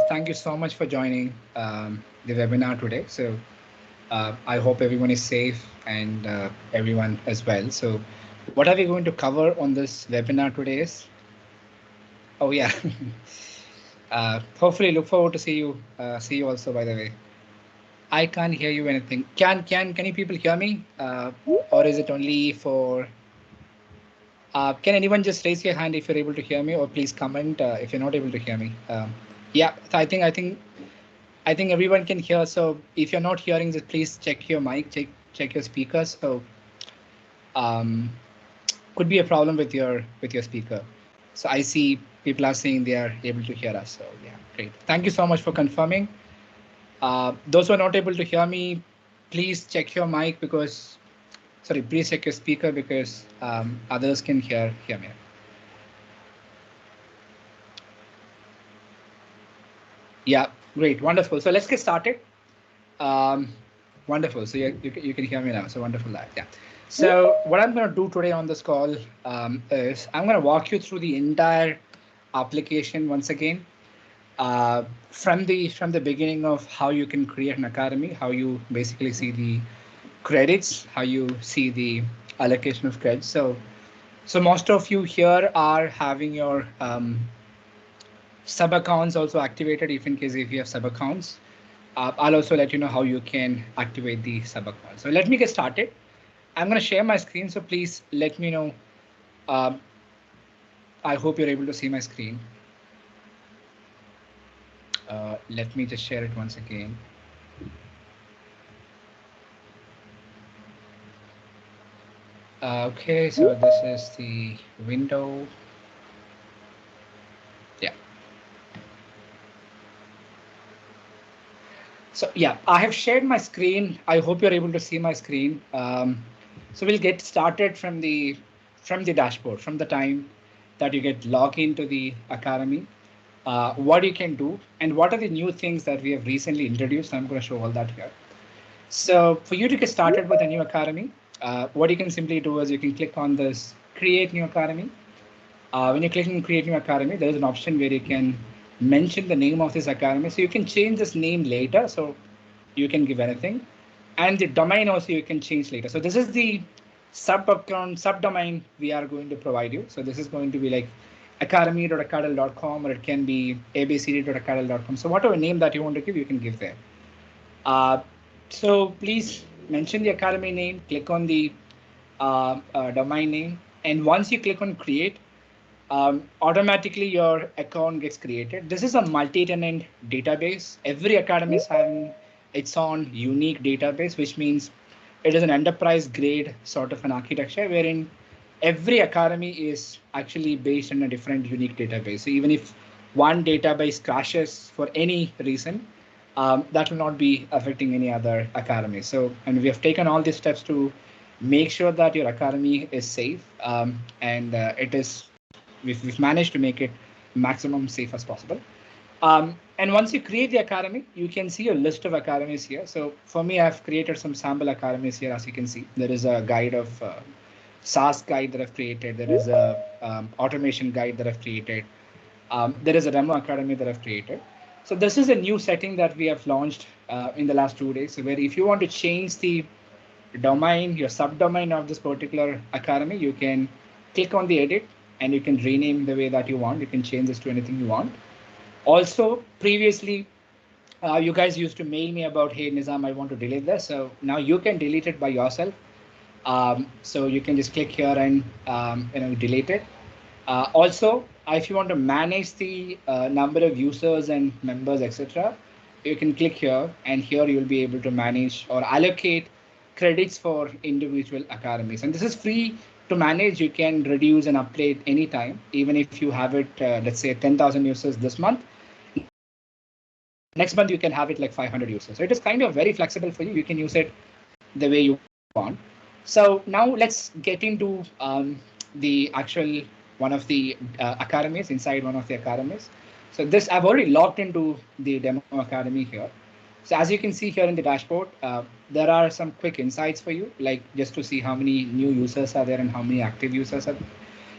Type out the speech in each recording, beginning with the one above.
Thank you so much for joining the webinar today. So I hope everyone is safe and everyone as well. So what are we going to cover on this webinar today is, oh yeah, hopefully look forward to see you also, by the way. I can't hear you anything. Can you people hear me? Or is it only for, can anyone just raise your hand if you're able to hear me, or please comment if you're not able to hear me. Yeah, so I think everyone can hear. So if you're not hearing, just please check your mic, check your speaker. So um, could be a problem with your speaker. So I see people are saying they are able to hear us. So yeah, great. Thank you so much for confirming. Those who are not able to hear me, please check your mic because, sorry, please check your speaker because others can hear me. Yeah, great, wonderful. So let's get started. Um, Wonderful. So you can hear me now. So wonderful that. Yeah. So what I'm going to do today on this call is I'm going to walk you through the entire application once again, from the beginning of how you can create an academy, how you basically see the credits, how you see the allocation of credits. So most of you here are having your sub accounts also activated, if in case if you have sub accounts. I'll also let you know how you can activate the sub account. So let me get started. I'm going to share my screen, so please let me know. Uh, I hope you're able to see my screen. Let me just share it once again. Okay, so this is the window. Yeah. So yeah, I have shared my screen. I hope you're able to see my screen. So we'll get started from the dashboard, from the time that you get logged into the academy. What you can do and what are the new things that we have recently introduced. I'm going to show all that here. So for you to get started with a new academy, what you can simply do is you can click on this create new academy. When you click on create new academy, there is an option where you can mention the name of this academy. So you can change this name later. So you can give anything. And the domain also you can change later. So this is the sub account, subdomain we are going to provide you. So this is going to be like academy.acadle.com, or it can be abcd.acadle.com. So whatever name that you want to give, you can give there. Uh, so please mention the academy name, click on the domain name, and once you click on create, automatically your account gets created. This is a multi-tenant database. Every academy is having its own unique database, which means it is an enterprise grade sort of an architecture wherein every academy is actually based on a different unique database. So even if one database crashes for any reason, that will not be affecting any other academy. So, and we have taken all these steps to make sure that your academy is safe, and it is we've managed to make it maximum safe as possible. And once you create the academy, you can see a list of academies here. So for me, I've created some sample academies here. As you can see, there is a guide of SaaS guide that I've created. There is a automation guide that I've created. There is a demo academy that I've created. So this is a new setting that we have launched in the last 2 days. So where if you want to change the domain, your subdomain of this particular academy, you can click on the edit and you can rename the way that you want. You can change this to anything you want. Also, previously, you guys used to mail me about, hey, Nizam, I want to delete this. So now you can delete it by yourself. So you can just click here and delete it. Also, if you want to manage the number of users and members, etc., you can click here, and here you'll be able to manage or allocate credits for individual academies. And this is free to manage. You can reduce and update anytime, even if you have it, let's say 10,000 users this month. Next month, you can have it like 500 users. So it is kind of very flexible for you. You can use it the way you want. So now let's get into the actual one of the academies, inside one of the academies. So this, I've already logged into the demo academy here. So as you can see here in the dashboard, there are some quick insights for you, like just to see how many new users are there and how many active users are there,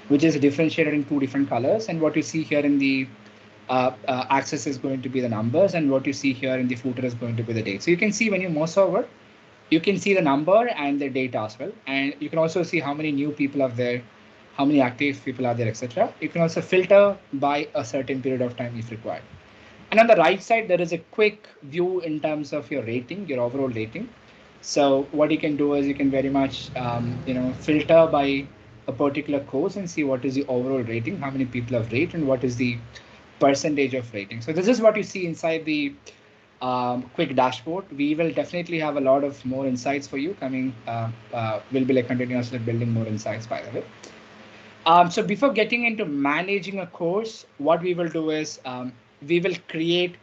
which is differentiated in 2 different colors. And what you see here in the axis is going to be the numbers, and what you see here in the footer is going to be the date. So you can see when you mouse over, you can see the number and the date as well. And you can also see how many new people are there, how many active people are there, etc. You can also filter by a certain period of time if required. And on the right side, there is a quick view in terms of your rating, your overall rating. So what you can do is you can very much, filter by a particular course and see what is the overall rating, how many people have rated, and what is the percentage of rating. So this is what you see inside the quick dashboard. We will definitely have a lot of more insights for you coming. We'll be like continuously building more insights, by the way. So before getting into managing a course, what we will do is we will create,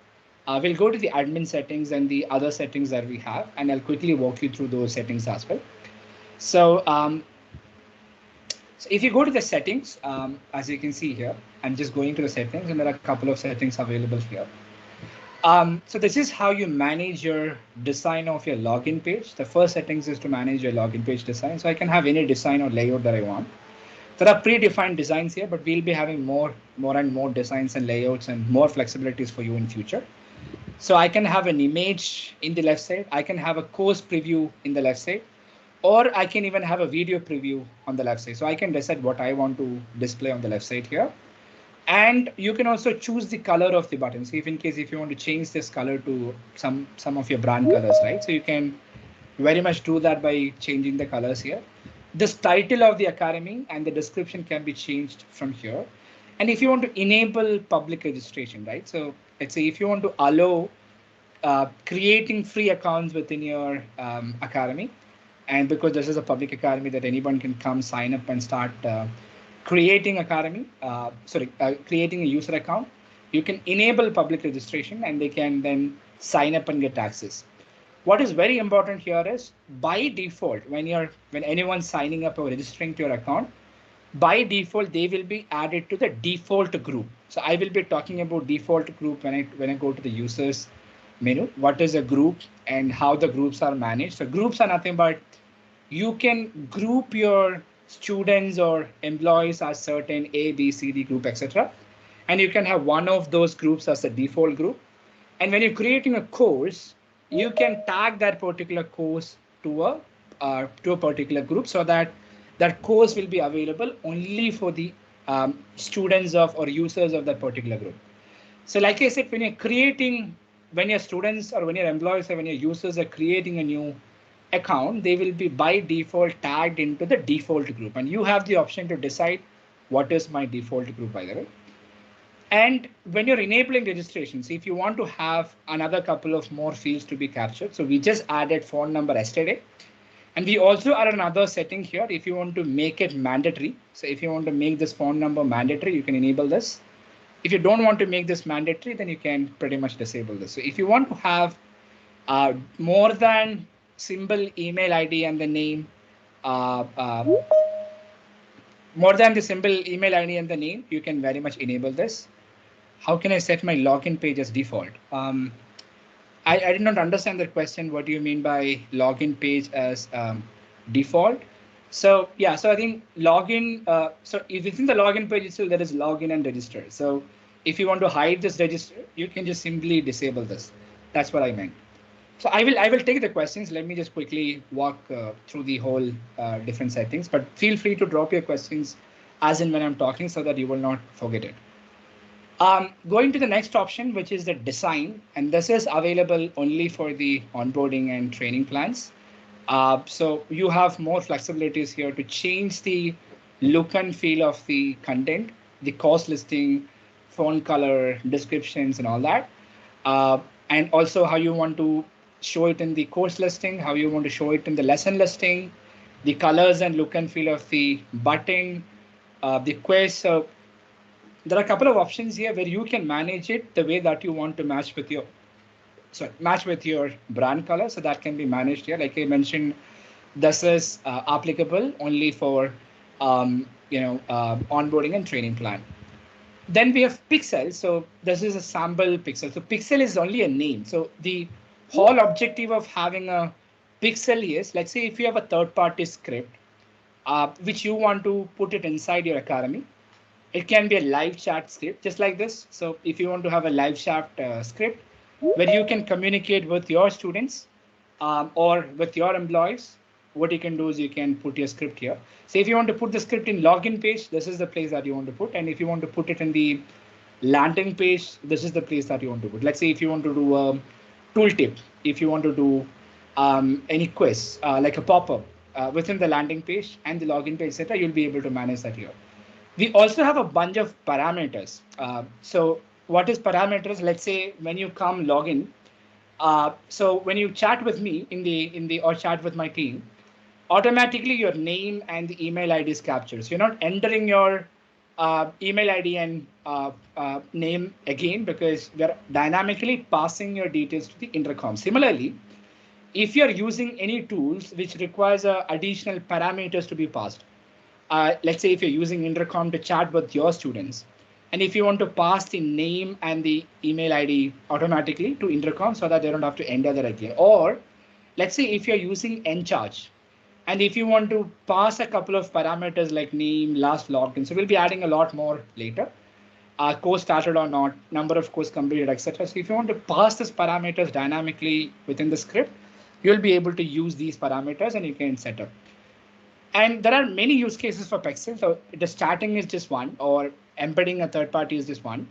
we'll go to the admin settings and the other settings that we have, and I'll quickly walk you through those settings as well. So, so if you go to the settings, as you can see here, I'm just going to the settings, and there are a couple of settings available here. So this is how you manage your design of your login page. The first settings is to manage your login page design. So I can have any design or layout that I want. There are predefined designs here, but we'll be having more and more designs and layouts and more flexibilities for you in future. So I can have an image in the left side. I can have a course preview in the left side, or I can even have a video preview on the left side. So I can decide what I want to display on the left side here. And you can also choose the color of the button. So if in case if you want to change this color to some of your brand colors, right? So you can very much do that by changing the colors here. This title of the academy and the description can be changed from here. And if you want to enable public registration, right? So let's say if you want to allow creating free accounts within your academy, and because this is a public academy that anyone can come sign up and start creating creating a user account, you can enable public registration and they can then sign up and get access. What is very important here is by default, when anyone's signing up or registering to your account, by default, they will be added to the default group. So I will be talking about default group when I go to the users menu, what is a group and how the groups are managed. So groups are nothing but you can group your students or employees as certain A, B, C, D group, etc. And you can have one of those groups as a default group. And when you're creating a course, you can tag that particular course to a particular group so that that course will be available only for the students of or users of that particular group. So like I said, when your students or when your employees or when your users are creating a new account, they will be by default tagged into the default group, and you have the option to decide what is my default group, by the way. And when you're enabling registrations, if you want to have another couple of more fields to be captured, so we just added phone number yesterday, and we also added another setting here if you want to make it mandatory. So if you want to make this phone number mandatory, you can enable this. If you don't want to make this mandatory, then you can pretty much disable this. So if you want to have more than symbol, email ID, and the name, more than the symbol, email ID, and the name, you can very much enable this. How can I set my login page as default? I did not understand that question. What do you mean by login page as default? So yeah, so I think login. So if within the login page itself, there is login and register. So if you want to hide this register, you can just simply disable this. That's what I meant. So I will take the questions. Let me just quickly walk through the whole different settings, but feel free to drop your questions as in when I'm talking so that you will not forget it. Going to the next option, which is the design, and this is available only for the onboarding and training plans. So you have more flexibilities here to change the look and feel of the content, the course listing, font color, descriptions, and all that. And also how you want to show it in the course listing, how you want to show it in the lesson listing, the colors and look and feel of the button, the quiz. So there are a couple of options here where you can manage it the way that you want to match with your brand color. So that can be managed here. Like I mentioned, this is applicable only for onboarding and training plan. Then we have pixel. So this is a sample pixel. So pixel is only a name. So the whole objective of having a pixel is, let's say if you have a third-party script, which you want to put it inside your academy, It can be a live chat script, just like this. So if you want to have a live chat script where you can communicate with your students or with your employees, what you can do is you can put your script here. So if you want to put the script in login page, this is the place that you want to put. And if you want to put it in the landing page, this is the place that you want to put. Let's say if you want to do a tooltip, if you want to do any quiz, like a pop-up within the landing page and the login page, etc., you'll be able to manage that here. We also have a bunch of parameters. So what is parameters? Let's say when you come login, so when you chat with me in the or chat with my team, automatically your name and the email ID is captured. So you're not entering your email ID and name again, because we're dynamically passing your details to the intercom. Similarly, if you're using any tools which requires additional parameters to be passed, let's say if you're using intercom to chat with your students, and if you want to pass the name and the email ID automatically to intercom so that they don't have to enter that again, or let's say if you're using Encharge, and if you want to pass a couple of parameters like name, last login, so we'll be adding a lot more later, course started or not, number of course completed, etc. So if you want to pass these parameters dynamically within the script, you'll be able to use these parameters and you can set up. And there are many use cases for Pexel. So the starting is just one, or embedding a third party is just one.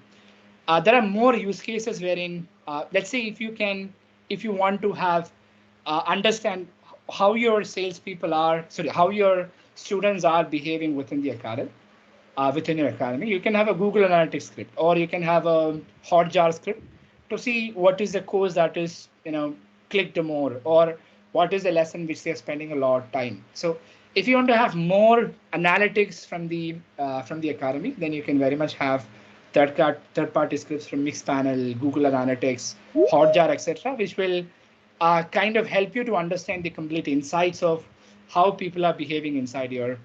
There are more use cases wherein, let's say if you want to have understand how your salespeople are, sorry, how your students are behaving within the Acadle, within your academy, you can have a Google Analytics script, or you can have a Hotjar script to see what is the course that is, clicked more, or what is the lesson which they're spending a lot of time. So if you want to have more analytics from the academy, then you can very much have third-party scripts from Mixpanel, Google Analytics, Hotjar, etc., which will kind of help you to understand the complete insights of how people are behaving inside your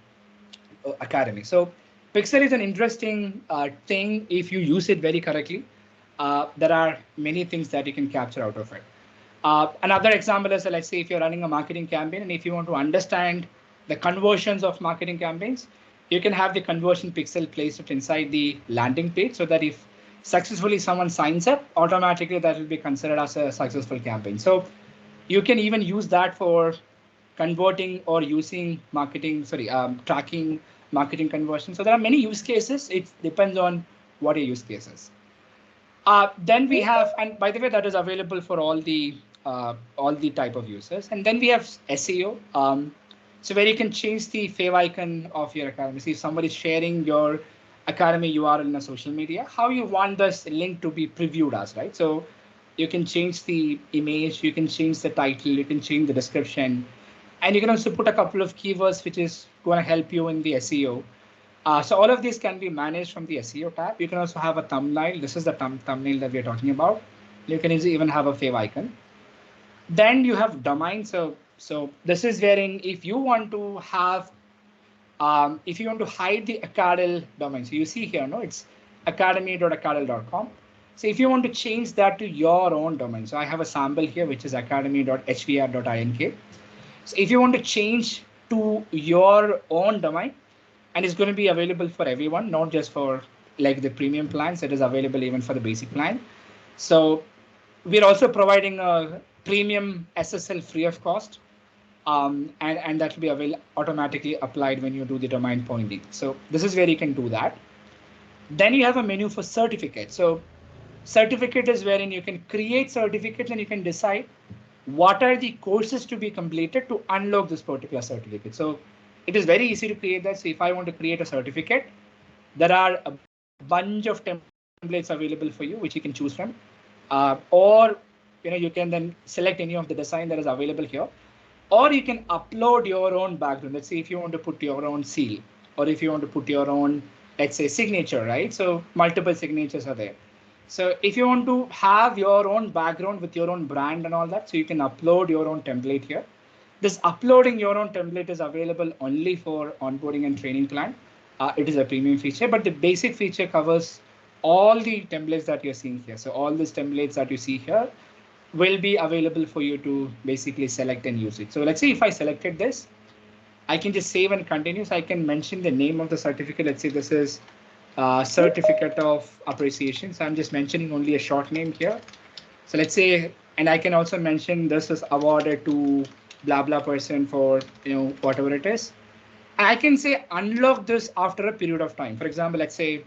academy. So Pixel is an interesting thing if you use it very correctly. There are many things that you can capture out of it. Another example is, let's say if you're running a marketing campaign and if you want to understand the conversions of marketing campaigns, you can have the conversion pixel placed inside the landing page so that if successfully someone signs up, automatically that will be considered as a successful campaign. So you can even use that for converting or using tracking marketing conversion. So there are many use cases. It depends on what your use case is. Then we have, and by the way, that is available for all the type of users. And then we have SEO. So where you can change the fav icon of your academy. See if somebody is sharing your academy URL in a social media, how you want this link to be previewed as, right? So you can change the image, you can change the title, you can change the description, and you can also put a couple of keywords which is going to help you in the SEO. So all of these can be managed from the SEO tab. You can also have a thumbnail. This is the thumbnail that we're talking about. You can even have a fav icon. Then you have domain. So this is wherein if you want to have, if you want to hide the Acadle domain, so you see here, no, it's academy.acadle.com. So if you want to change that to your own domain, so I have a sample here, which is academy.hvr.ink. So if you want to change to your own domain, and it's going to be available for everyone, not just for like the premium plans, it is available even for the basic plan. So we're also providing a premium SSL free of cost. And that will be automatically applied when you do the domain pointing. So this is where you can do that. Then you have a menu for certificates. So certificate is wherein you can create certificates and you can decide what are the courses to be completed to unlock this particular certificate. So it is very easy to create that. So if I want to create a certificate, there are a bunch of templates available for you, which you can choose from, or you can then select any of the design that is available here. Or you can upload your own background. Let's say if you want to put your own seal, or if you want to put your own, let's say, signature, right? So multiple signatures are there. So if you want to have your own background with your own brand and all that, so you can upload your own template here. This uploading your own template is available only for onboarding and training plan. It is a premium feature, but the basic feature covers all the templates that you're seeing here. So all these templates that you see here will be available for you to basically select and use it. So let's say if I selected this, I can just save and continue. So I can mention the name of the certificate. Let's say this is certificate of appreciation. So I'm just mentioning only a short name here. So let's say, and I can also mention this is awarded to blah blah person for whatever it is. I can say unlock this after a period of time. For example, let's say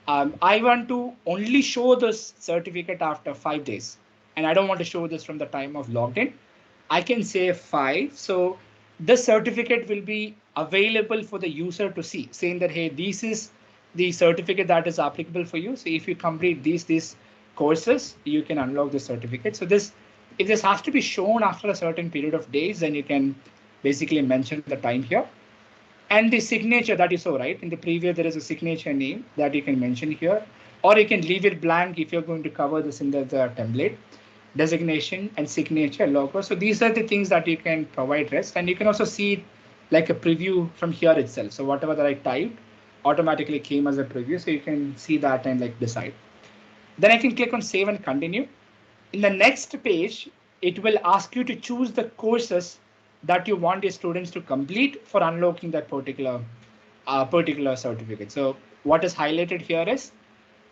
I want to only show this certificate after 5 days, and I don't want to show this from the time of logged in. I can say 5. So this certificate will be available for the user to see, saying that, hey, this is the certificate that is applicable for you. So if you complete these courses, you can unlock the certificate. So if this has to be shown after a certain period of days, then you can basically mention the time here. And the signature that you saw, right? In the preview, there is a signature name that you can mention here, or you can leave it blank if you're going to cover this in the template. Designation and signature, logo. So these are the things that you can provide rest, and you can also see it like a preview from here itself. So whatever that I typed automatically came as a preview. So you can see that and like decide. Then I can click on save and continue. In the next page, it will ask you to choose the courses that you want your students to complete for unlocking that particular certificate. So what is highlighted here is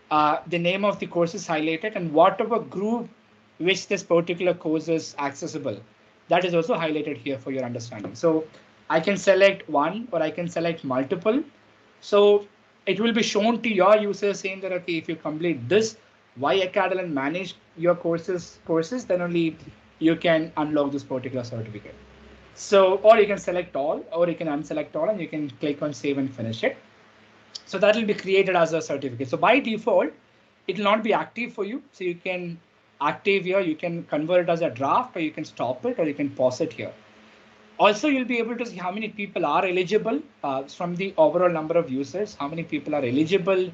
the name of the course is highlighted, and whatever group which this particular course is accessible, that is also highlighted here for your understanding. So I can select one or I can select multiple. So it will be shown to your users saying that, okay, if you complete this Acadle and manage your courses, then only you can unlock this particular certificate. So, or you can select all, or you can unselect all, and you can click on save and finish it. So that will be created as a certificate. So by default, it will not be active for you. So you can active here, you can convert it as a draft, or you can stop it, or you can pause it here. Also, you'll be able to see how many people are eligible from the overall number of users, how many people are eligible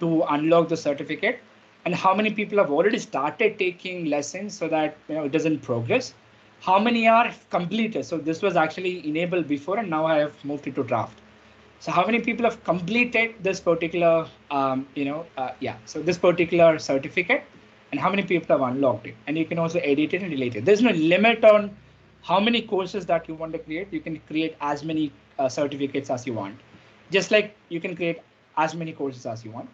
to unlock the certificate, and how many people have already started taking lessons so that it doesn't progress. How many are completed? So this was actually enabled before, and now I have moved it to draft. So how many people have completed this particular, so this particular certificate, and how many people have unlocked it? And you can also edit it and delete it. There's no limit on how many courses that you want to create. You can create as many certificates as you want, just like you can create as many courses as you want.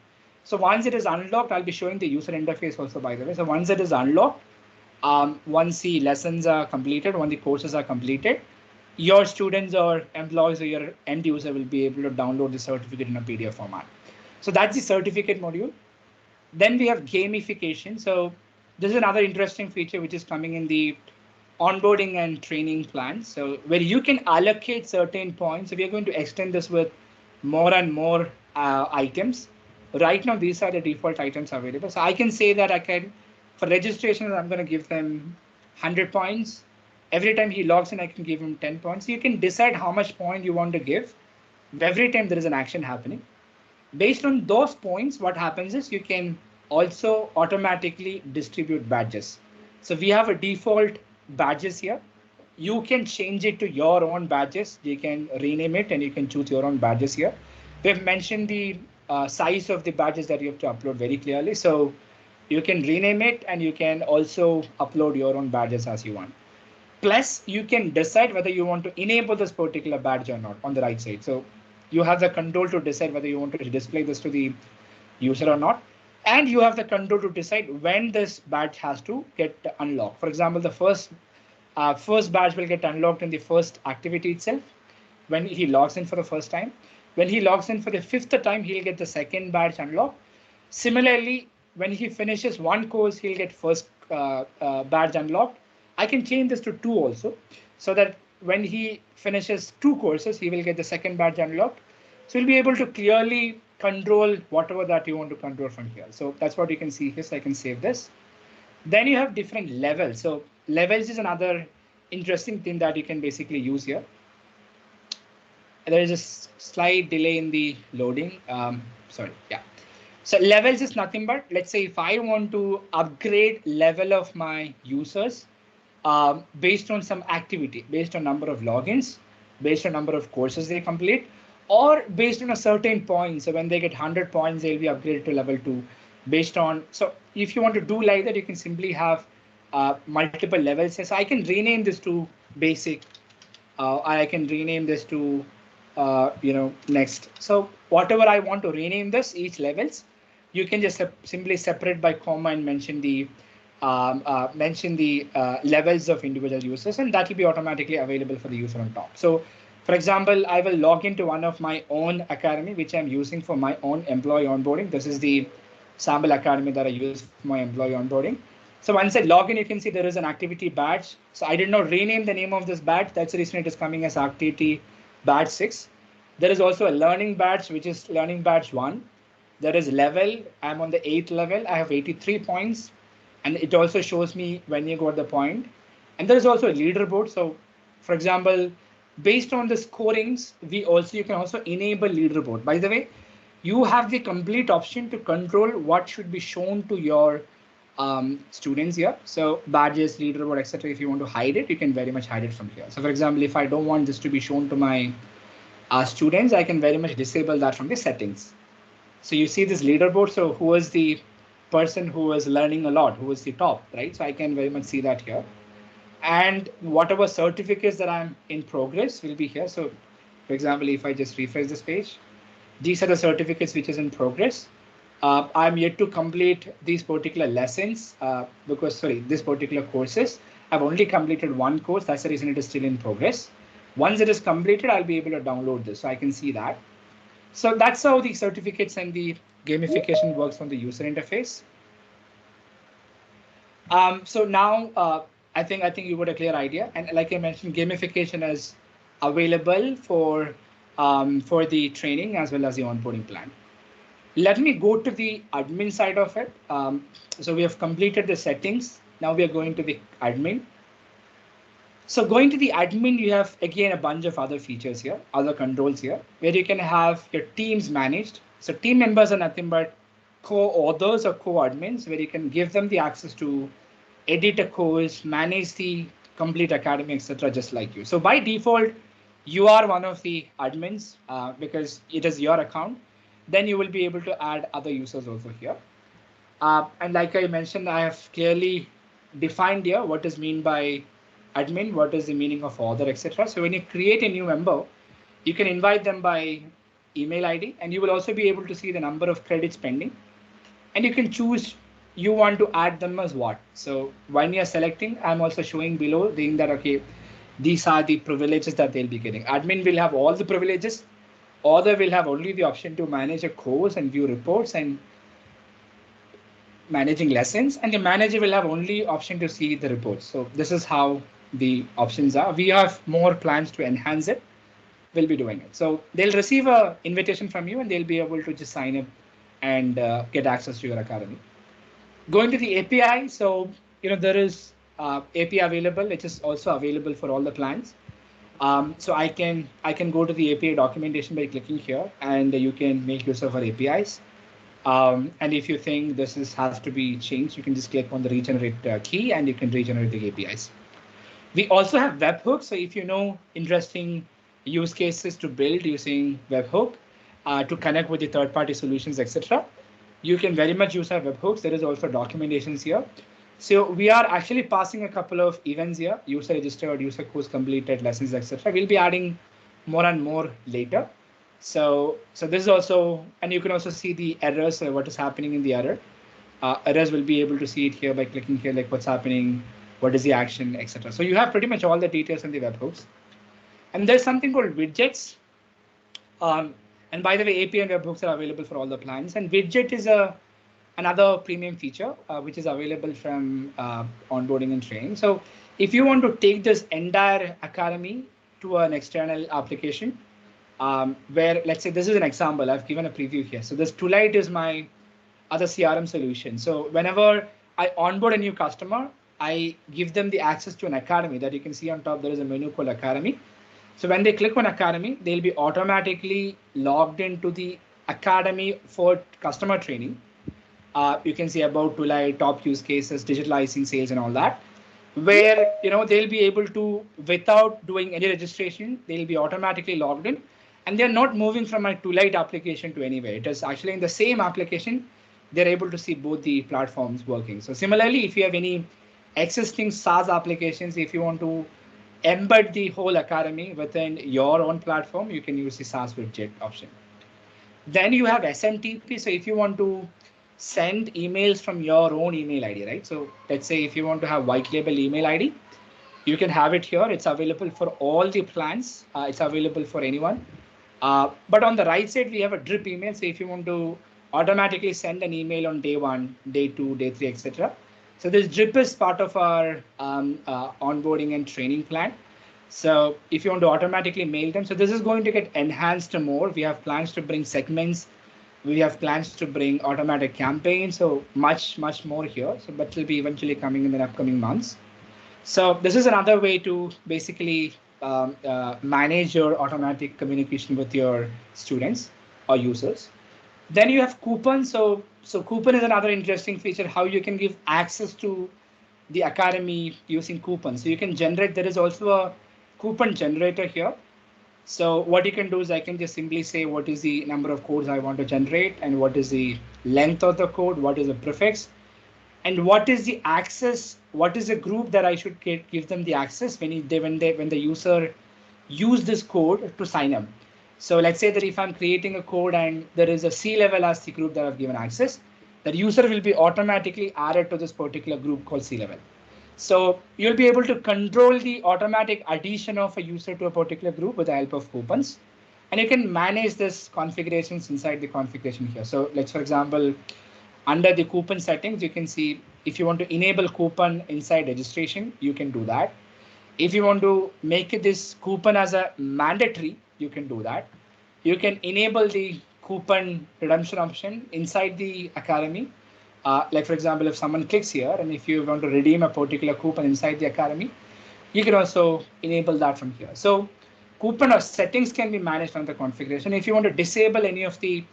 So once it is unlocked, I'll be showing the user interface also, by the way. So once it is unlocked, once the lessons are completed, when the courses are completed, your students or employees or your end user will be able to download the certificate in a PDF format. So that's the certificate module. Then we have gamification. So this is another interesting feature which is coming in the onboarding and training plan. So where you can allocate certain points. So we are going to extend this with more and more items. Right now, these are the default items available. So I can say that I can, for registration, I'm going to give them 100 points. Every time he logs in, I can give him 10 points. So you can decide how much point you want to give every time there is an action happening. Based on those points, what happens is you can also automatically distribute badges. So we have a default badges here. You can change it to your own badges. You can rename it and you can choose your own badges here. We've mentioned the size of the badges that you have to upload very clearly. So you can rename it and you can also upload your own badges as you want. Plus, you can decide whether you want to enable this particular badge or not on the right side. So you have the control to decide whether you want to display this to the user or not. And you have the control to decide when this badge has to get unlocked. For example, the first badge will get unlocked in the first activity itself when he logs in for the first time. When he logs in for the 5th time, he'll get the second badge unlocked. Similarly, when he finishes one course, he'll get first badge unlocked. I can change this to 2 also, so that when he finishes 2 courses, he will get the second badge unlocked. So you'll be able to clearly control whatever that you want to control from here. So that's what you can see here. So I can save this. Then you have different levels. So levels is another interesting thing that you can basically use here. There is a slight delay in the loading. So levels is nothing but, let's say if I want to upgrade level of my users based on some activity, based on number of logins, based on number of courses they complete, or based on a certain point. So when they get 100 points, they'll be upgraded to level 2 based on. So if you want to do like that, you can simply have multiple levels. So I can rename this to basic. I can rename this to next. So whatever I want to rename this, each levels, you can just simply separate by comma and mention the levels of individual users, and that will be automatically available for the user on top. So for example, I will log into one of my own academy, which I'm using for my own employee onboarding. This is the sample academy that I use for my employee onboarding. So once I log in, you can see there is an activity badge. So I did not rename the name of this badge. That's the reason it is coming as activity badge 6. There is also a learning badge, which is learning badge 1. There is level. I'm on the 8th level. I have 83 points. And it also shows me when you got the point. And there is also a leaderboard. So for example, based on the scorings, you can also enable leaderboard. By the way, you have the complete option to control what should be shown to your students here. So badges, leaderboard, etc. If you want to hide it, you can very much hide it from here. So for example, if I don't want this to be shown to my students, I can very much disable that from the settings. So you see this leaderboard. So who is the person who was learning a lot, who was the top, right? So I can very much see that here. And whatever certificates that I'm in progress will be here. So for example, if I just refresh this page, these are the certificates which is in progress. I'm yet to complete these particular lessons this particular courses. I've only completed one course. That's the reason it is still in progress. Once it is completed, I'll be able to download this. So I can see that. So that's how the certificates and the gamification works on the user interface. So now I think you got a clear idea. And like I mentioned, gamification is available for the training as well as the onboarding plan. Let me go to the admin side of it. So we have completed the settings. Now we are going to the admin. So going to the admin, you have again a bunch of other features here, other controls here, where you can have your teams managed. So team members are nothing but co-authors or co-admins, where you can give them the access to edit a course, manage the complete academy, etc., just like you. So by default, you are one of the admins because it is your account. Then you will be able to add other users also here. And like I mentioned, I have clearly defined here what is meant by admin, what is the meaning of author, etc. So when you create a new member, you can invite them by email ID, and you will also be able to see the number of credits pending. And you can choose you want to add them as what. So when you're selecting, I'm also showing below saying that, okay, these are the privileges that they'll be getting. Admin will have all the privileges. Author will have only the option to manage a course and view reports and managing lessons, and the manager will have only option to see the reports. So this is how the options are. We have more plans to enhance it. We'll be doing it. So they'll receive an invitation from you and they'll be able to just sign up and get access to your academy. Going to the API. So, there is API available, which is also available for all the plans. So I can go to the API documentation by clicking here, and you can make use of our APIs. And if you think this has to be changed, you can just click on the regenerate key and you can regenerate the APIs. We also have webhooks. So if you know interesting use cases to build using webhook to connect with the third-party solutions, etc., you can very much use our webhooks. There is also documentations here. So we are actually passing a couple of events here: user registered, user course completed, lessons, etc. We'll be adding more and more later. So this is also, and you can also see the errors, what is happening in the error. Errors will be able to see it here by clicking here, like what's happening, what is the action, etc. So you have pretty much all the details in the webhooks. And there's something called widgets. And by the way, API and webhooks are available for all the plans. And widget is another premium feature, which is available from onboarding and training. So if you want to take this entire academy to an external application, where, let's say, this is an example, I've given a preview here. So this Toolite is my other CRM solution. So whenever I onboard a new customer, I give them the access to an academy that you can see on top. There is a menu called Academy. So when they click on Academy, they'll be automatically logged into the academy for customer training. You can see about Toolite, top use cases, digitalizing sales and all that, where they'll be able to, without doing any registration, they'll be automatically logged in, and they're not moving from my Toolite application to anywhere. It is actually in the same application. They're able to see both the platforms working. So similarly, if you have any existing SaaS applications, if you want to embed the whole academy within your own platform, you can use the SaaS widget option. Then you have SMTP. So if you want to send emails from your own email ID, right? So let's say if you want to have white label email ID, you can have it here. It's available for all the plans. It's available for anyone. But on the right side, we have a drip email. So if you want to automatically send an email on day 1, day 2, day 3, etc. So this drip is part of our onboarding and training plan. So if you want to automatically mail them, so this is going to get enhanced more. We have plans to bring segments. We have plans to bring automatic campaigns. So much more here. So but will be eventually coming in the upcoming months. So this is another way to basically manage your automatic communication with your students or users. Then you have coupons. So coupon is another interesting feature, how you can give access to the academy using coupons. So you can generate, there is also a coupon generator here. So what you can do is I can just simply say what is the number of codes I want to generate and what is the length of the code, what is the prefix, and what is the access, what is the group that I should give them the access when the user use this code to sign up. So let's say that if I'm creating a code and there is a C-level as the group that I've given access, that user will be automatically added to this particular group called C-level. So you'll be able to control the automatic addition of a user to a particular group with the help of coupons. And you can manage this configurations inside the configuration here. So let's, for example, under the coupon settings, you can see if you want to enable coupon inside registration, you can do that. If you want to make this coupon as a mandatory, you can do that. You can enable the coupon redemption option inside the academy. Like for example, if someone clicks here and if you want to redeem a particular coupon inside the academy, you can also enable that from here. So coupon or settings can be managed on the configuration. If you want to disable any of the,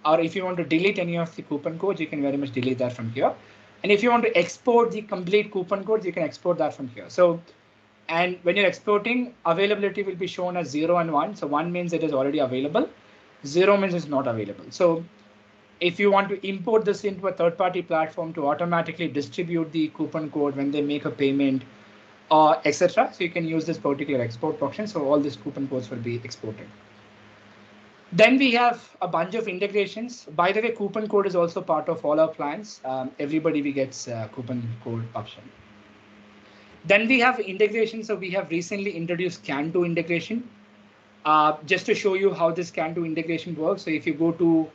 or if you want to delete any of the coupon codes, you can very much delete that from here. And if you want to export the complete coupon codes, you can export that from here. So, and when you're exporting, availability will be shown as 0 and 1. So 1 means it is already available. 0 means it's not available. So if you want to import this into a third-party platform to automatically distribute the coupon code when they make a payment, etc., so you can use this particular export function. So all these coupon codes will be exported. Then we have a bunch of integrations. By the way, coupon code is also part of all our plans. Everybody we gets coupon code option. Then we have integration. So we have recently introduced Can-Do integration. Just to show you how this Can-Do integration works. So if you go to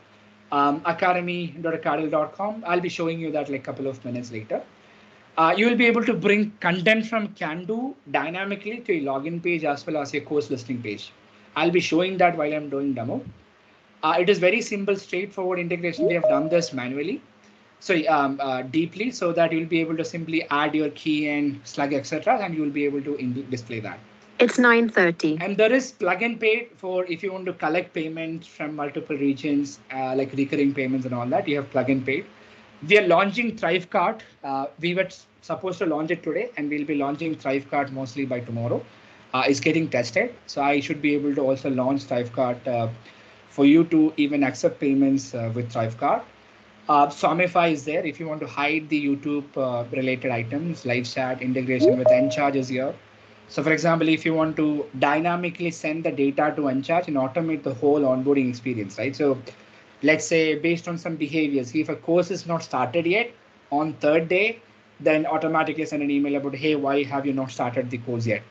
academy.acadle.com, I'll be showing you that like a couple of minutes later. You will be able to bring content from Can-Do dynamically to a login page as well as a course listing page. I'll be showing that while I'm doing demo. It is very simple, straightforward integration. We have done this manually, so deeply, so that you'll be able to simply add your key and slug, etc., and you'll be able to display that. It's 9:30. And there is plug and pay for if you want to collect payments from multiple regions, like recurring payments and all that. You have plug and pay. We are launching Thrivecart. We were supposed to launch it today, and we'll be launching Thrivecart mostly by tomorrow. Is getting tested. So I should be able to also launch Thrivecart for you to even accept payments with Thrivecart. Somify is there if you want to hide the YouTube related items, live chat, integration with Encharge is here. So for example, if you want to dynamically send the data to Encharge and automate the whole onboarding experience, right? So let's say based on some behaviors, if a course is not started yet on third day, then automatically send an email about, hey, why have you not started the course yet?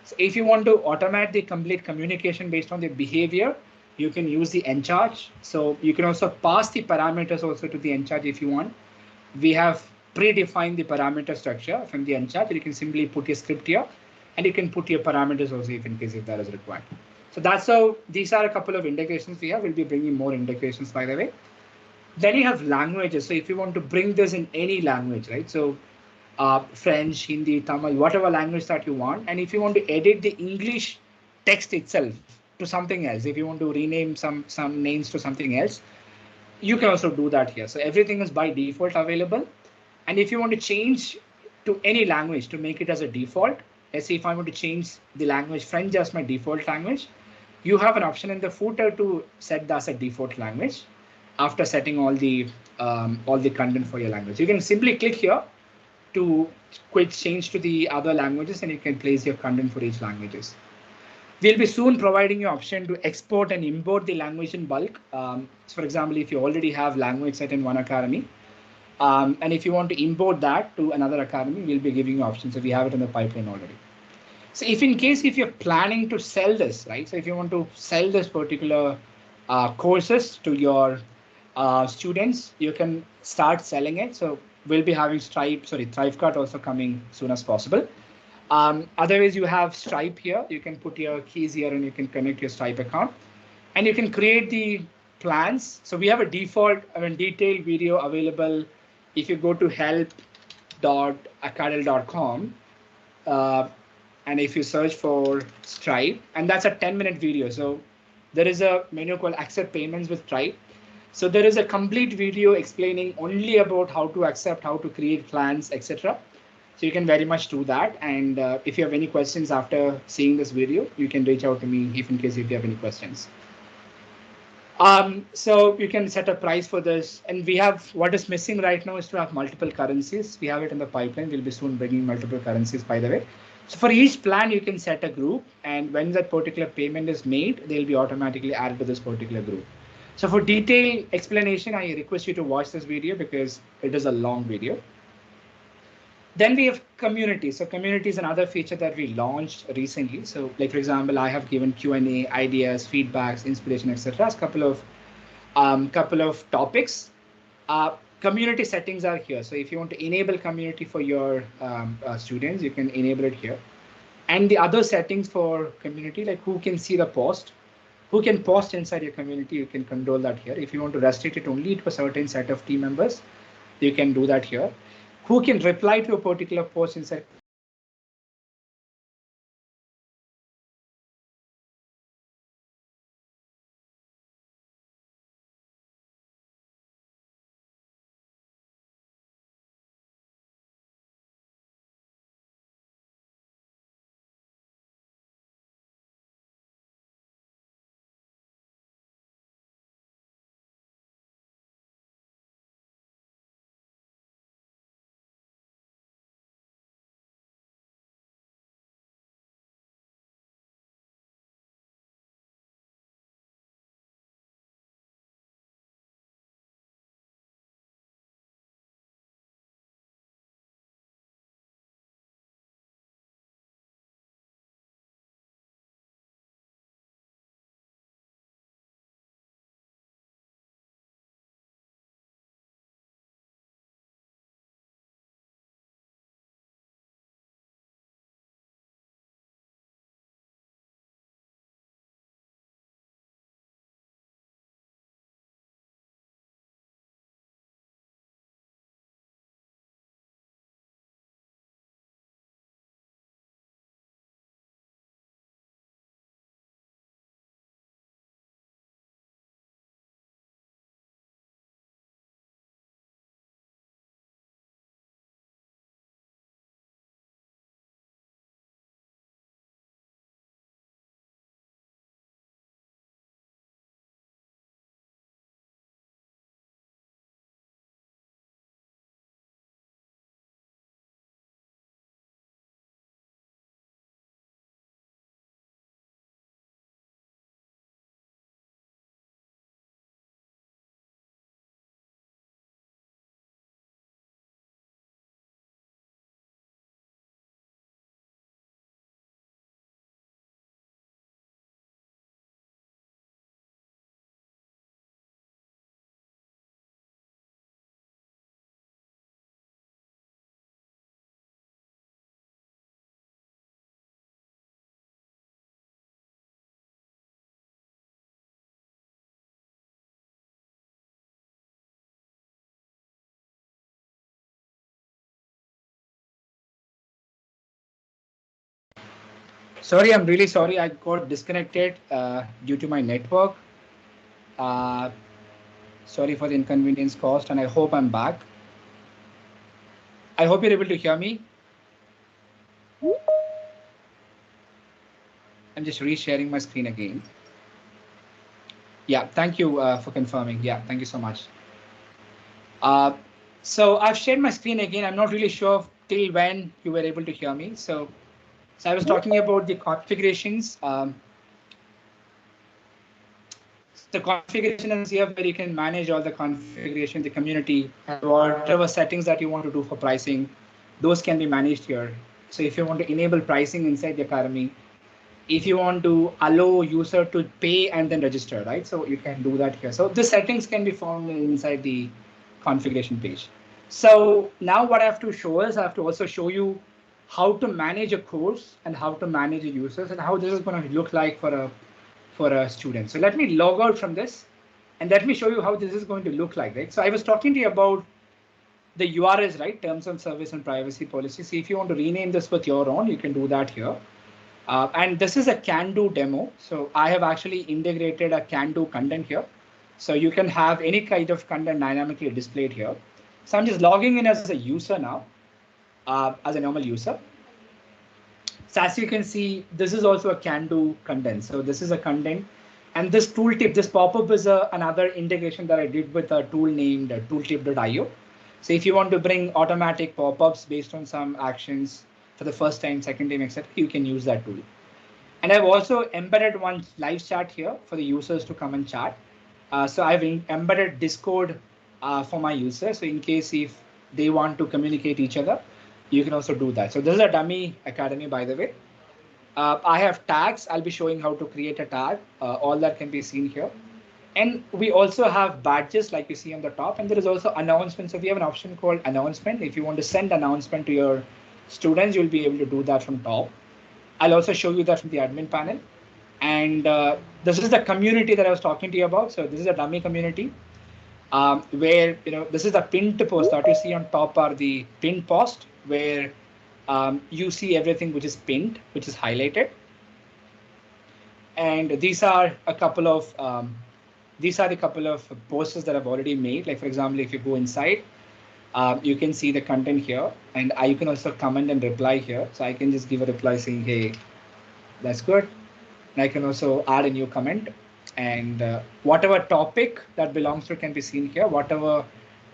So if you want to automate the complete communication based on the behavior, you can use the Encharge. So you can also pass the parameters also to the Encharge if you want. We have predefined the parameter structure from the Encharge. You can simply put your script here, and you can put your parameters also if in case if that is required. So that's how these are a couple of integrations we have. We'll be bringing more integrations, by the way. Then you have languages. So if you want to bring this in any language, right? So French, Hindi, Tamil, whatever language that you want. And if you want to edit the English text itself to something else, if you want to rename some names to something else, you can also do that here. So everything is by default available. And if you want to change to any language to make it as a default, let's say if I want to change the language French as my default language, you have an option in the footer to set that as a default language after setting all the content for your language. You can simply click here. to quick change to the other languages, and you can place your content for each languages. We'll be soon providing you option to export and import the language in bulk. So for example, if you already have language set in one academy, and if you want to import that to another academy, we'll be giving you options. So we have it in the pipeline already. So if you're planning to sell this, right? So if you want to sell this particular courses to your students, you can start selling it. So we'll be having Thrivecart also coming soon as possible. Otherwise, you have Stripe here. You can put your keys here and you can connect your Stripe account. And you can create the plans. So we have a detailed video available. If you go to help.acadle.com, and if you search for Stripe, and that's a 10-minute video. So there is a menu called Accept Payments with Stripe. So there is a complete video explaining only about how to accept, how to create plans, etc. So you can very much do that. And if you have any questions after seeing this video, you can reach out to me if in case if you have any questions. So you can set a price for this. And we have, what is missing right now is to have multiple currencies. We have it in the pipeline. We'll be soon bringing multiple currencies, by the way. So for each plan, you can set a group. And when that particular payment is made, they'll be automatically added to this particular group. So for detailed explanation, I request you to watch this video because it is a long video. Then we have community. So community is another feature that we launched recently. So like, for example, I have given Q&A, ideas, feedbacks, inspiration, etc. as couple of topics. Community settings are here. So if you want to enable community for your students, you can enable it here. And the other settings for community, like who can see the post, who can post inside your community, you can control that here. If you want to restrict it only to a certain set of team members, you can do that here. Who can reply to a particular post inside. Sorry, I'm really sorry. I got disconnected due to my network. Sorry for the inconvenience caused, and I hope I'm back. I hope you're able to hear me. I'm just resharing my screen again. Yeah, thank you for confirming. Yeah, thank you so much. So I've shared my screen again. I'm not really sure till when you were able to hear me. So I was talking about the configurations. The configuration is here where you can manage all the configuration, the community, and whatever settings that you want to do for pricing, those can be managed here. So if you want to enable pricing inside the Academy, if you want to allow user to pay and then register, right? So you can do that here. So the settings can be found inside the configuration page. So now what I have to show is I have to also show you how to manage a course and how to manage the users and how this is going to look like for a student. So let me log out from this and let me show you how this is going to look like, right? So I was talking to you about the URLs, right? Terms of service and privacy policy. So if you want to rename this with your own, you can do that here. And this is a can do demo. So I have actually integrated a can do content here. So you can have any kind of content dynamically displayed here. So I'm just logging in as a user now, as a normal user. So as you can see, this is also a can do content. So this is a content. And this tooltip, this pop-up is another integration that I did with a tool named tooltip.io. So if you want to bring automatic pop-ups based on some actions for the first time, second time, etc., you can use that tool. And I've also embedded one live chat here for the users to come and chat. So I've embedded Discord for my users. So in case if they want to communicate each other, you can also do that. So this is a dummy academy, by the way. I have tags. I'll be showing how to create a tag. All that can be seen here. And we also have badges like you see on the top. And there is also announcements. So we have an option called announcement. If you want to send announcement to your students, you'll be able to do that from top. I'll also show you that from the admin panel. And this is the community that I was talking to you about. So this is a dummy community where, this is the pinned post that you see on top are the pinned post where you see everything which is pinned, which is highlighted. And these are a couple of posts that I've already made. Like for example, if you go inside, you can see the content here, and you can also comment and reply here. So I can just give a reply saying, hey, that's good. And I can also add a new comment, and whatever topic that belongs to it can be seen here. Whatever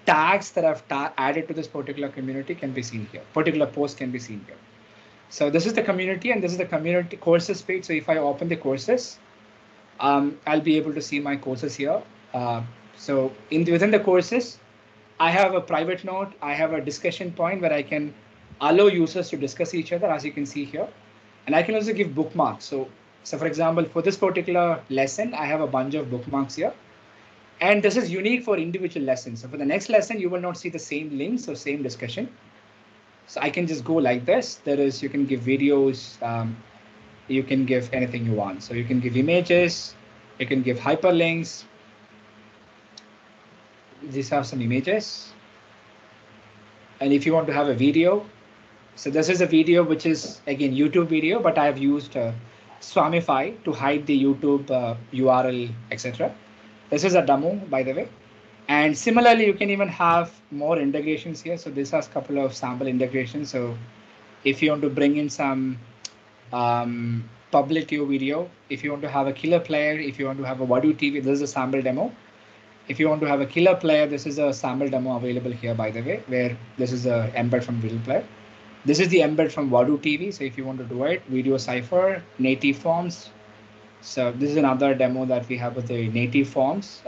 tags that I've added to this particular community can be seen here. Particular post can be seen here. So this is the community, and this is the community courses page. So if I open the courses, I'll be able to see my courses here. So within the courses, I have a private note. I have a discussion point where I can allow users to discuss each other, as you can see here. And I can also give bookmarks. So for example, for this particular lesson, I have a bunch of bookmarks here. And this is unique for individual lessons. So for the next lesson, you will not see the same links or same discussion. So I can just go like this. You can give videos. You can give anything you want. So you can give images. You can give hyperlinks. These are some images. And if you want to have a video, so this is a video which is again YouTube video, but I have used Swamify to hide the YouTube URL, etc. This is a demo, by the way. And similarly, you can even have more integrations here. So this has a couple of sample integrations. So if you want to bring in some public video, if you want to have a killer player, if you want to have a Wadu TV, this is a sample demo. If you want to have a killer player, this is a sample demo available here, by the way, where this is a embed from Real Player. This is the embed from Wadu TV. So if you want to do it, video cipher, native forms. So this is another demo that we have with the native forms.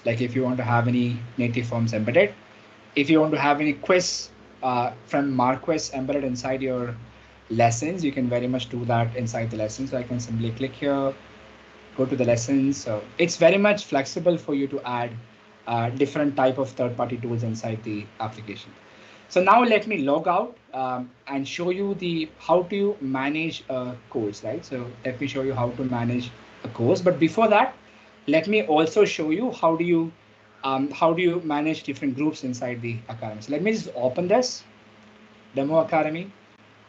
Like if you want to have any native forms embedded, if you want to have any quiz from Marquez embedded inside your lessons, you can very much do that inside the lessons. So I can simply click here, go to the lessons. So it's very much flexible for you to add different type of third-party tools inside the application. So now let me log out and show you how do you manage a course, right? So let me show you how to manage a course. But before that, let me also show you how do you manage different groups inside the Academy. So let me just open this Demo Academy.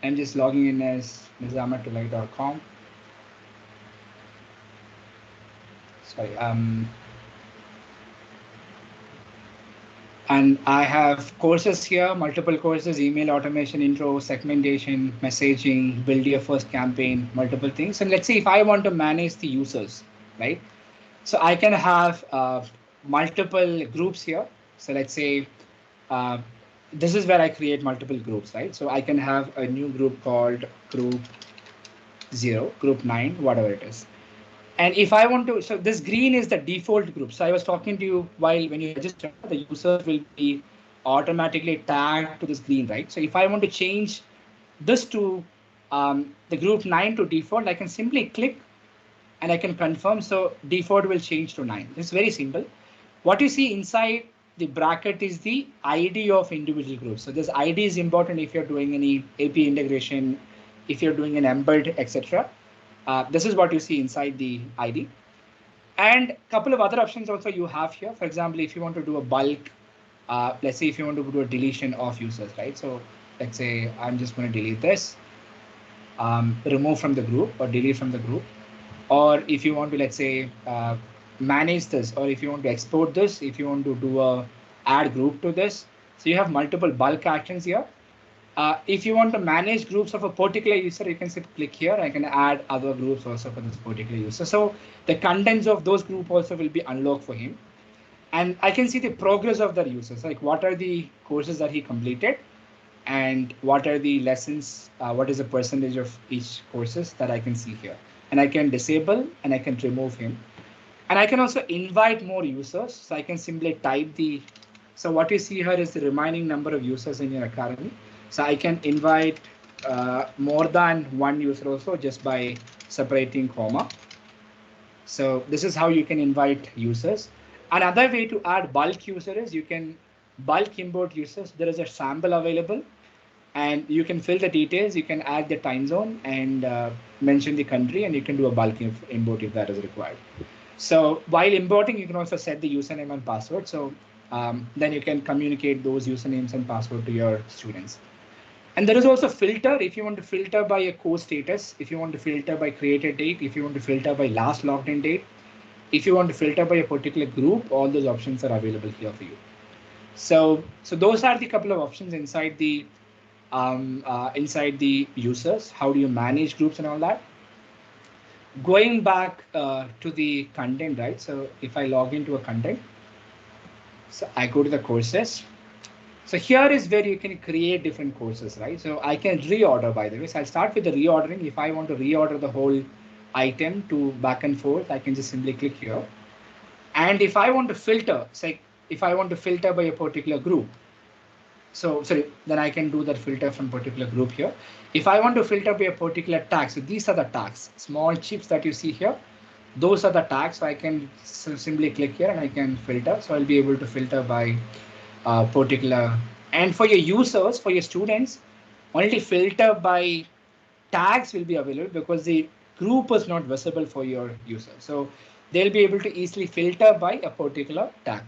I'm just logging in as nizamatulai.com. Sorry. And I have courses here, multiple courses, email automation, intro, segmentation, messaging, build your first campaign, multiple things. And let's see if I want to manage the users, right? So I can have multiple groups here. So let's say this is where I create multiple groups, right? So I can have a new group called group 0, group 9, whatever it is. And if I want to, so this green is the default group. So I was talking to you while when you register, the users will be automatically tagged to this green, right? So if I want to change this to the group 9 to default, I can simply click and I can confirm. So default will change to 9. It's very simple. What you see inside the bracket is the ID of individual groups. So this ID is important if you're doing any API integration, if you're doing an embed, etc. This is what you see inside the ID. And a couple of other options also you have here. For example, if you want to do a bulk, let's say if you want to do a deletion of users, right? So let's say I'm just going to delete this, remove from the group or delete from the group. Or if you want to, let's say, manage this, or if you want to export this, if you want to do a add group to this. So you have multiple bulk actions here. If you want to manage groups of a particular user, you can simply click here. I can add other groups also for this particular user. So the contents of those groups also will be unlocked for him. And I can see the progress of the users, like what are the courses that he completed and what are the lessons, what is the percentage of each courses that I can see here. And I can disable and I can remove him. And I can also invite more users. So I can simply type the, so what you see here is the remaining number of users in your academy. So I can invite more than one user also just by separating comma. So this is how you can invite users. Another way to add bulk user is you can bulk import users. There is a sample available and you can fill the details. You can add the time zone and mention the country, and you can do a bulk import if that is required. So while importing, you can also set the username and password. So then you can communicate those usernames and password to your students. And there is also filter. If you want to filter by a course status, if you want to filter by created date, if you want to filter by last logged in date, if you want to filter by a particular group, all those options are available here for you. So those are the couple of options inside the users. How do you manage groups and all that? Going back to the content, right? So if I log into a content, so I go to the courses. So here is where you can create different courses, right? So I can reorder, by the way. So I'll start with the reordering. If I want to reorder the whole item to back and forth, I can just simply click here. And if I want to filter, say if I want to filter by a particular group, so sorry, then I can do that filter from particular group here. If I want to filter by a particular tag, so these are the tags, small chips that you see here. Those are the tags. So I can simply click here and I can filter. So I'll be able to filter by particular. And for your users, for your students, only filter by tags will be available because the group is not visible for your user. So they'll be able to easily filter by a particular tag.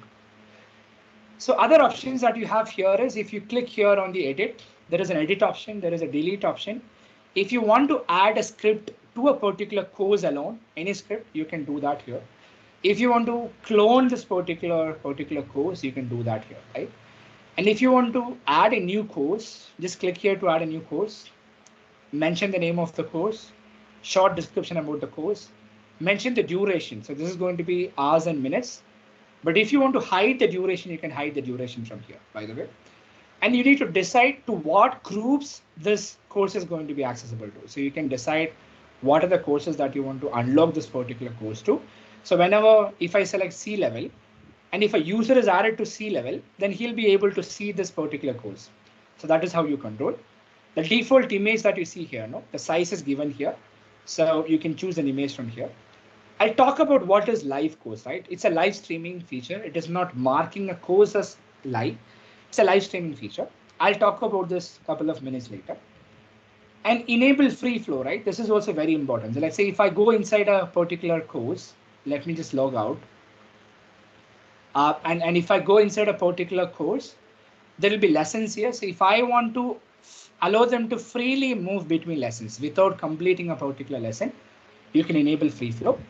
So other options that you have here is if you click here on the edit, there is an edit option, there is a delete option. If you want to add a script to a particular course alone, any script, you can do that here. If you want to clone this particular course, you can do that here, right? And if you want to add a new course, just click here to add a new course, mention the name of the course, short description about the course, mention the duration. So this is going to be hours and minutes. But if you want to hide the duration, you can hide the duration from here, by the way. And you need to decide to what groups this course is going to be accessible to. So you can decide what are the courses that you want to unlock this particular course to. So whenever, if I select C level, and if a user is added to C level, then he'll be able to see this particular course. So that is how you control. The default image that you see here, no, the size is given here. So you can choose an image from here. I'll talk about what is live course, right? It's a live streaming feature. It is not marking a course as live. It's a live streaming feature. I'll talk about this a couple of minutes later. And enable free flow, right? This is also very important. So let's say if I go inside a particular course, let me just log out. And if I go inside a particular course, there will be lessons here. So if I want to allow them to freely move between lessons without completing a particular lesson, you can enable free flow.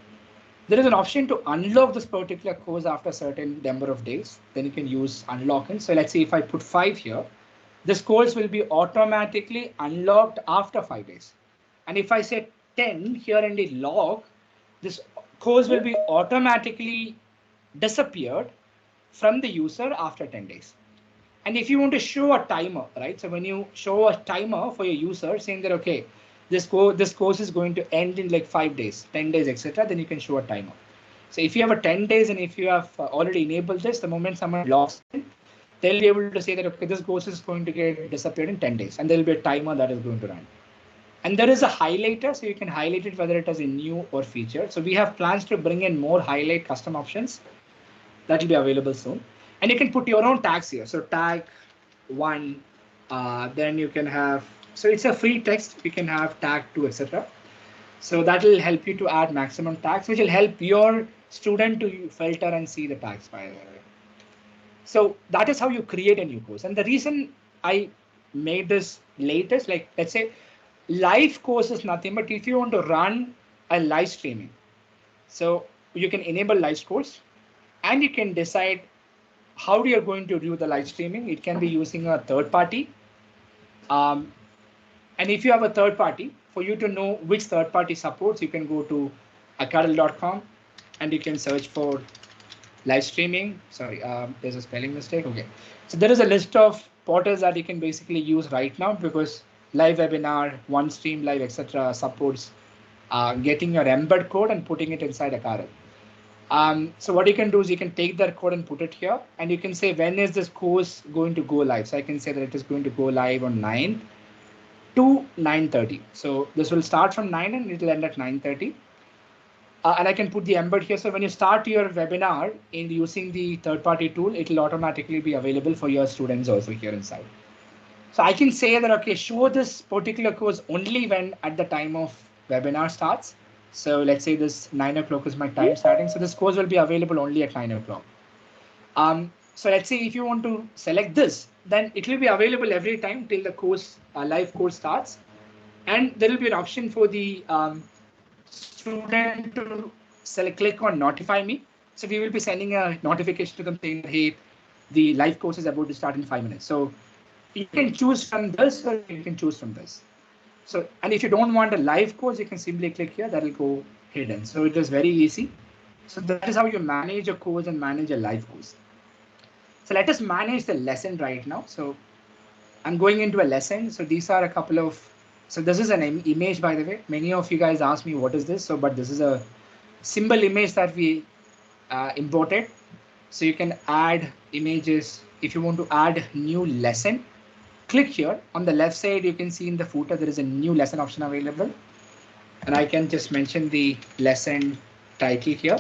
There is an option to unlock this particular course after a certain number of days. Then you can use unlocking. So let's say if I put 5 here, this course will be automatically unlocked after 5 days. And if I say 10 here in the log, this course will be automatically disappeared from the user after 10 days. And if you want to show a timer, right? So when you show a timer for your user saying that, okay, this course is going to end in like 5 days, 10 days, etc., then you can show a timer. So if you have a 10 days and if you have already enabled this, the moment someone logs in, they'll be able to say that, okay, this course is going to get disappeared in 10 days, and there'll be a timer that is going to run. And there is a highlighter, so you can highlight it whether it is a new or feature. So we have plans to bring in more highlight custom options that will be available soon. And you can put your own tags here. So tag 1, then you can have, so it's a free text, you can have tag 2, etc. So that will help you to add maximum tags, which will help your student to filter and see the tags, by the way. So that is how you create a new course. And the reason I made this latest, like let's say live course is nothing, but if you want to run a live streaming, so you can enable live course and you can decide how you're going to do the live streaming. It can be using a third party. And if you have a third party, for you to know which third party supports, you can go to acadle.com and you can search for live streaming. Sorry, there's a spelling mistake. Okay. So there is a list of portals that you can basically use right now, because live webinar, OneStream Live, etc. supports getting your embed code and putting it inside Acadle. So what you can do is you can take that code and put it here, and you can say when is this course going to go live. So I can say that it is going to go live on 9 to 9:30. So this will start from 9 and it will end at 9:30. And I can put the embed here. So when you start your webinar in using the third-party tool, it will automatically be available for your students also here inside. So I can say that, okay, show this particular course only when at the time of webinar starts. So let's say this 9 o'clock is my time starting. So this course will be available only at 9 o'clock. So let's say if you want to select this, then it will be available every time till the course live course starts. And there will be an option for the student to click on notify me. So we will be sending a notification to them saying, hey, the live course is about to start in 5 minutes. So you can choose from this or you can choose from this. So, and if you don't want a live course, you can simply click here, that will go hidden. So it is very easy. So that is how you manage a course and manage a live course. So let us manage the lesson right now. So I'm going into a lesson. So these are a couple of, so this is an image, by the way. Many of you guys asked me what is this? So, but this is a symbol image that we imported. So you can add images. If you want to add new lesson, click here. On the left side, you can see in the footer, there is a new lesson option available. And I can just mention the lesson title here.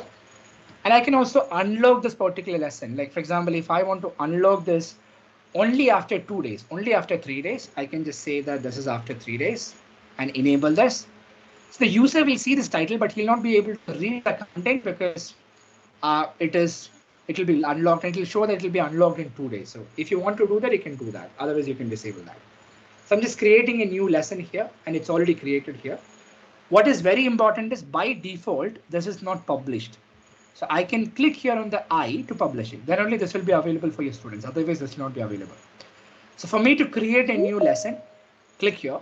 And I can also unlock this particular lesson. Like, for example, if I want to unlock this only after 2 days, only after 3 days, I can just say that this is after 3 days and enable this. So the user will see this title, but he'll not be able to read the content because it will be unlocked, and it will show that it will be unlocked in 2 days. So if you want to do that, you can do that. Otherwise, you can disable that. So I'm just creating a new lesson here, and it's already created here. What is very important is by default, this is not published. So I can click here on the I to publish it. Then only this will be available for your students. Otherwise, this will not be available. So for me to create a new lesson, click here.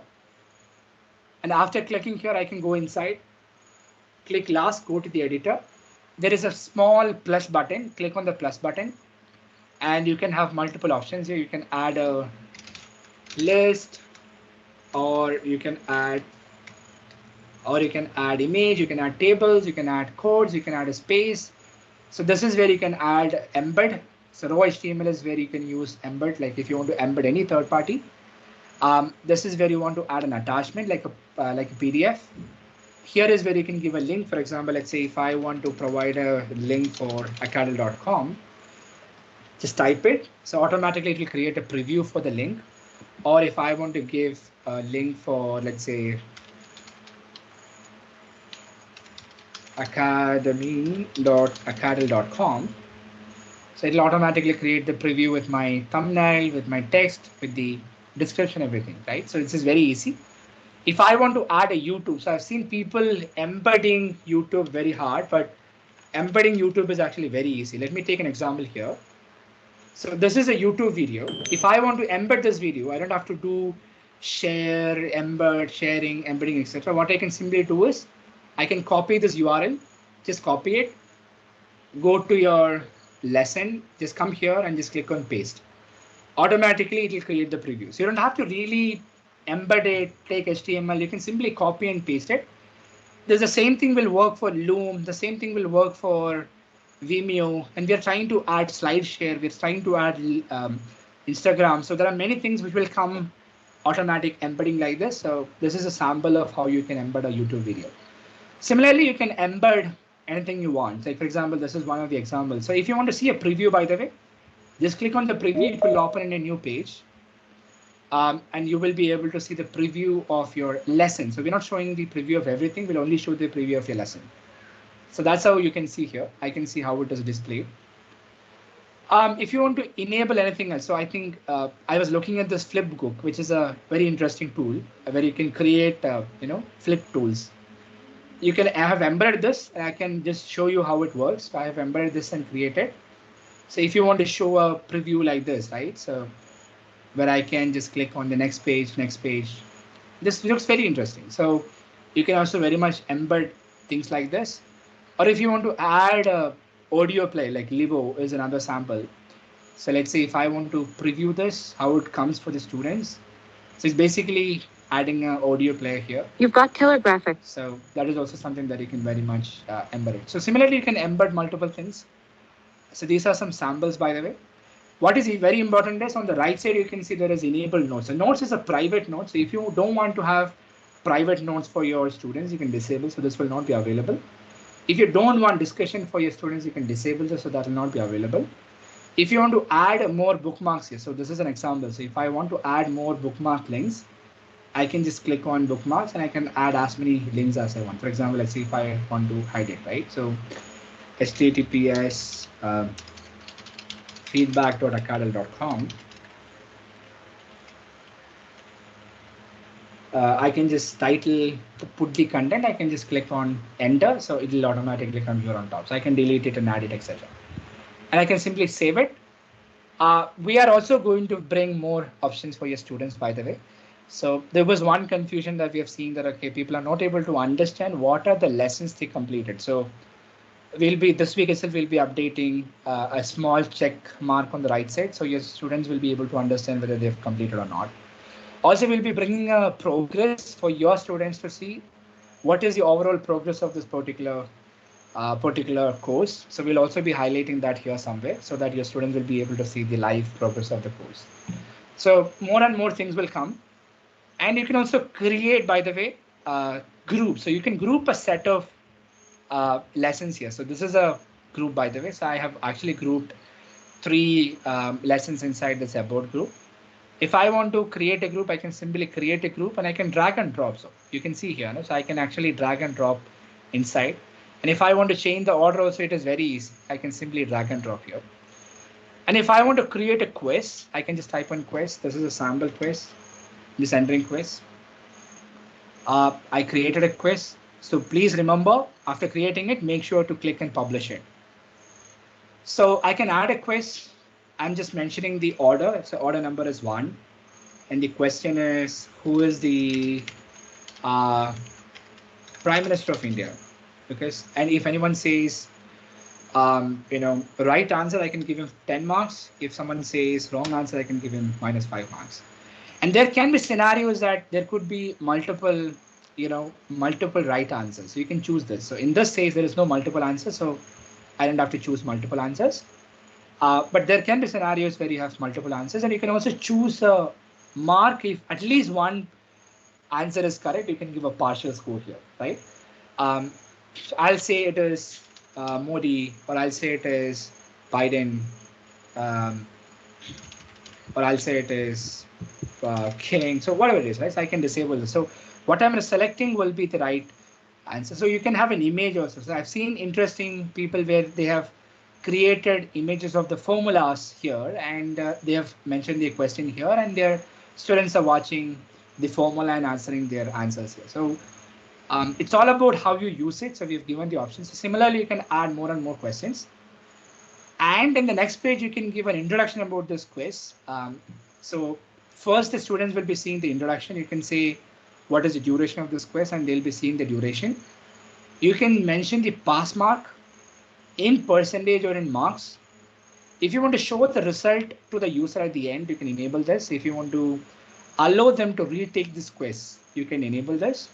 And after clicking here, I can go inside, click last, go to the editor. There is a small plus button, click on the plus button, and you can have multiple options here. You can add a list, or you can add image, you can add tables, you can add codes, you can add a space. So this is where you can add embed. So raw HTML is where you can use embed, like if you want to embed any third party. This is where you want to add an attachment like a PDF. Here is where you can give a link. For example, let's say if I want to provide a link for acadle.com, just type it. So automatically it will create a preview for the link. Or if I want to give a link for, let's say, academy.acadle.com, so it'll automatically create the preview with my thumbnail, with my text, with the description, everything, right? So this is very easy. If I want to add a YouTube, so I've seen people embedding YouTube very hard, but embedding YouTube is actually very easy. Let me take an example here. So this is a YouTube video. If I want to embed this video, I don't have to do share, embed, sharing, embedding, etc. What I can simply do is I can copy this URL, just copy it, go to your lesson, just come here and just click on paste. automatically it will create the preview. So you don't have to really embed it, take HTML. You can simply copy and paste it. There's the same thing will work for Loom. The same thing will work for Vimeo. And we are trying to add SlideShare. We're trying to add Instagram. So there are many things which will come automatic embedding like this. So this is a sample of how you can embed a YouTube video. Similarly, you can embed anything you want. Like for example, this is one of the examples. So if you want to see a preview, by the way, just click on the preview. It will open in a new page. And you will be able to see the preview of your lesson. So we're not showing the preview of everything. We'll only show the preview of your lesson. So that's how you can see here. I can see how it is displayed. If you want to enable anything else, so I think I was looking at this Flipbook, which is a very interesting tool where you can create, flip tools. You can have embedded this, and I can just show you how it works. So I have embedded this and created. So if you want to show a preview like this, right? So where I can just click on the next page. This looks very interesting. So you can also very much embed things like this. Or if you want to add a audio play, like Livo is another sample. So let's say if I want to preview this, how it comes for the students. So it's basically adding an audio player here. You've got killer graphics. So that is also something that you can very much embed it. So similarly, you can embed multiple things. So these are some samples, by the way. What is very important is on the right side, you can see there is enabled notes. So notes is a private note. So if you don't want to have private notes for your students, you can disable. So this will not be available. If you don't want discussion for your students, you can disable this. So that will not be available. If you want to add more bookmarks here, so this is an example. So if I want to add more bookmark links, I can just click on bookmarks and I can add as many links as I want. For example, let's see if I want to hide it, right? So https feedback.acadle.com. I can just title, put the content. I can just click on enter. So it will automatically come here on top. So I can delete it and add it, etc. And I can simply save it. We are also going to bring more options for your students, by the way. So there was one confusion that we have seen that, okay, people are not able to understand what are the lessons they completed. So this week itself, we'll be updating a small check mark on the right side. So your students will be able to understand whether they've completed or not. Also, we'll be bringing a progress for your students to see what is the overall progress of this particular course. So we'll also be highlighting that here somewhere so that your students will be able to see the live progress of the course. So more and more things will come. And you can also create, by the way, groups. So you can group a set of lessons here. So this is a group, by the way. So I have actually grouped 3 lessons inside this about group. If I want to create a group, I can simply create a group and I can drag and drop. So you can see here, so I can actually drag and drop inside. And if I want to change the order also, it is very easy. I can simply drag and drop here. And if I want to create a quiz, I can just type in quiz. This is a sample quiz. I'm just entering quiz. I created a quiz. So please remember, after creating it, make sure to click and publish it. So I can add a quiz. I'm just mentioning the order. So order number is 1. And the question is, who is the Prime Minister of India? Because, and if anyone says, right answer, I can give him 10 marks. If someone says wrong answer, I can give him -5 marks. And there can be scenarios that there could be multiple right answers. So you can choose this. So in this case, there is no multiple answers. So I don't have to choose multiple answers. But there can be scenarios where you have multiple answers, and you can also choose a mark if at least one answer is correct. You can give a partial score here, right? So I'll say it is Modi, or I'll say it is Biden, or I'll say it is King. So whatever it is, right? So I can disable this. So what I'm selecting will be the right answer. So you can have an image also. So I've seen interesting people where they have created images of the formulas here, and they have mentioned the question here, and their students are watching the formula and answering their answers here. So it's all about how you use it. So we've given the options. So similarly, you can add more and more questions. And in the next page, you can give an introduction about this quiz. So first, the students will be seeing the introduction. You can say what is the duration of this quiz, and they'll be seeing the duration. You can mention the pass mark in percentage or in marks. If you want to show the result to the user at the end, you can enable this. If you want to allow them to retake this quiz, you can enable this.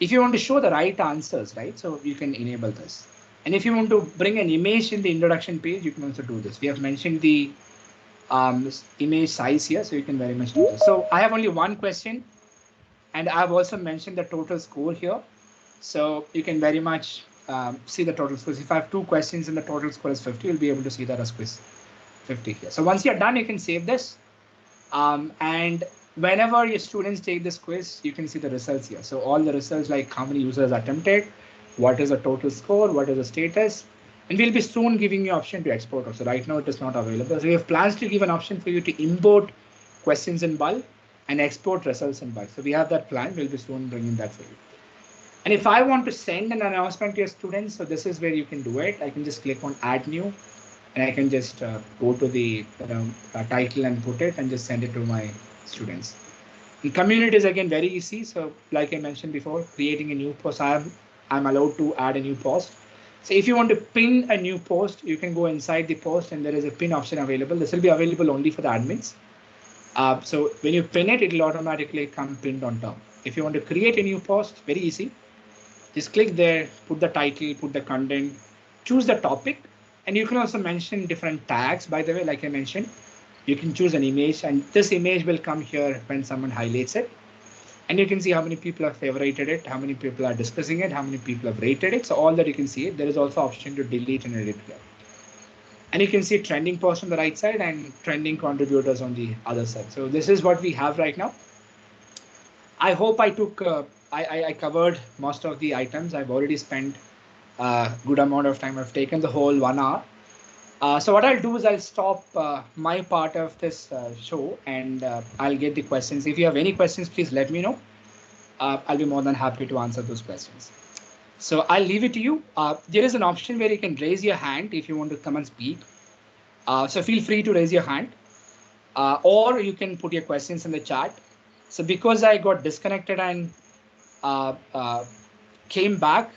If you want to show the right answers, right, so you can enable this. And if you want to bring an image in the introduction page, you can also do this. We have mentioned the image size here, so you can very much do this. So I have only one question, and I've also mentioned the total score here. So you can very much see the total scores. If I have 2 questions and the total score is 50, you'll be able to see that as quiz 50 here. So once you're done, you can save this. And whenever your students take this quiz, you can see the results here. So all the results, like how many users attempted, what is the total score, what is the status, and we'll be soon giving you option to export also. Right now it is not available. So we have plans to give an option for you to import questions in bulk and export results in bulk. So we have that plan. We'll be soon bringing that for you. And if I want to send an announcement to your students, so this is where you can do it. I can just click on add new, and I can just go to the title and put it and just send it to my students. The community is again very easy. So like I mentioned before, creating a new post, I'm allowed to add a new post. So if you want to pin a new post, you can go inside the post and there is a pin option available. This will be available only for the admins. So when you pin it, it will automatically come pinned on top. If you want to create a new post, very easy. Just click there, put the title, put the content, choose the topic, and you can also mention different tags. By the way, like I mentioned, you can choose an image, and this image will come here when someone highlights it. And you can see how many people have favorited it, how many people are discussing it, how many people have rated it. So all that you can see it. There is also option to delete and edit here. And you can see trending posts on the right side and trending contributors on the other side. So this is what we have right now. I hope I took, I covered most of the items. I've already spent a good amount of time. I've taken the whole 1 hour. So what I'll do is I'll stop my part of this show and I'll get the questions. If you have any questions, please let me know. I'll be more than happy to answer those questions. So I'll leave it to you. There is an option where you can raise your hand if you want to come and speak. So feel free to raise your hand or you can put your questions in the chat. So because I got disconnected and came back,